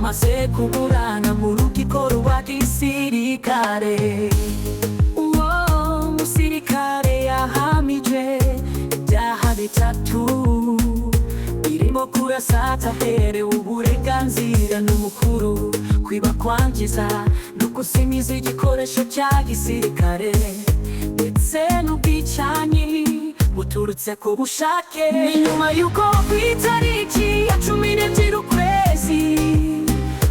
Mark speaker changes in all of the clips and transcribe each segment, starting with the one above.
Speaker 1: amaze kuburana mu rukiko rwa gisirikare. Uwo musirikare yahamijwe ibyaha bitatu birimo kurasa ataherewe uburenganzira n'umukuru, kwiba, kwangiza no kuzimiza igikoresho cya gisirikare, ndetse n'ubwicanyi buturutse ku bushake. Ni nyuma y'uko ku itariki ya 12 ukwezi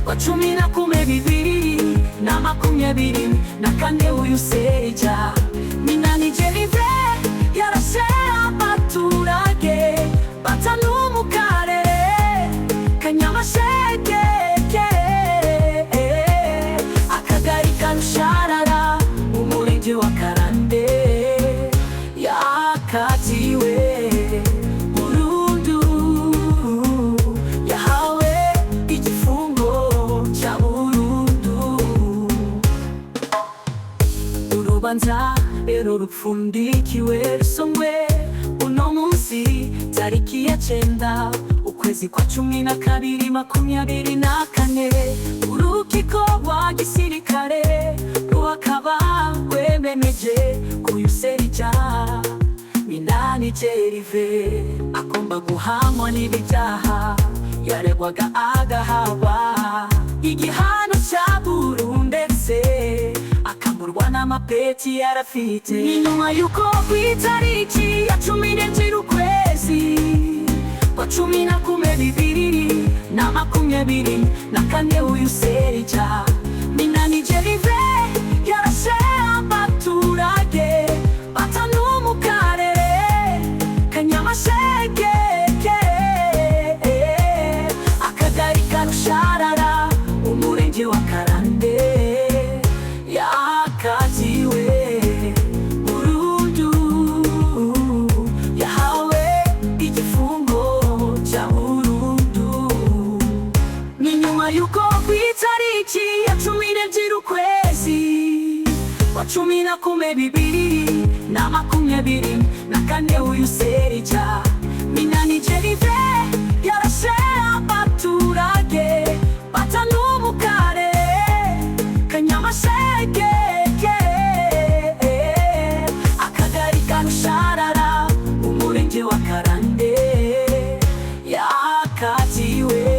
Speaker 1: kwa 2024 uyu Serija Minani Jennifer yarashe abaturage batanu mu karere ka Nyamasheke, akagari ka Rusharara, umurenge wa Karande. Yakatiwe burundu, yahawe igifungo cya burundu. Urubanza rero rupfundikiwe rusomwe uno munsi tariki ya 9 ukwezi kwa 12 2024. Urukiko rwa gisirikare rukaba rwemeje ko uyu Serija Minani Jennifer agomba guhamwa n'ibyaha yaregwaga, agahabwa igihano cya burundu ndetse akamburwa n'amapeti yarafite. Ni nyuma y'uko ku itariki ya 12 ukwezi kwa 2024 uyu Serija Minani Jennifer yarashe abaturage batanu mu karere ka Nyamasheke, akagari ka Rusharara, umurenge wa Karande. Yakatiwe burundu, yahawe igifungo cya burundu. Ni nyuma y'uko ku itariki ya 12 ukwezi kwa 2024 uyu Serija Minani Jennifer yarashe abaturage batanu mu karere ka Nyamasheke, akagari ka Rusharara, umurenge wa Karande. Yakatiwe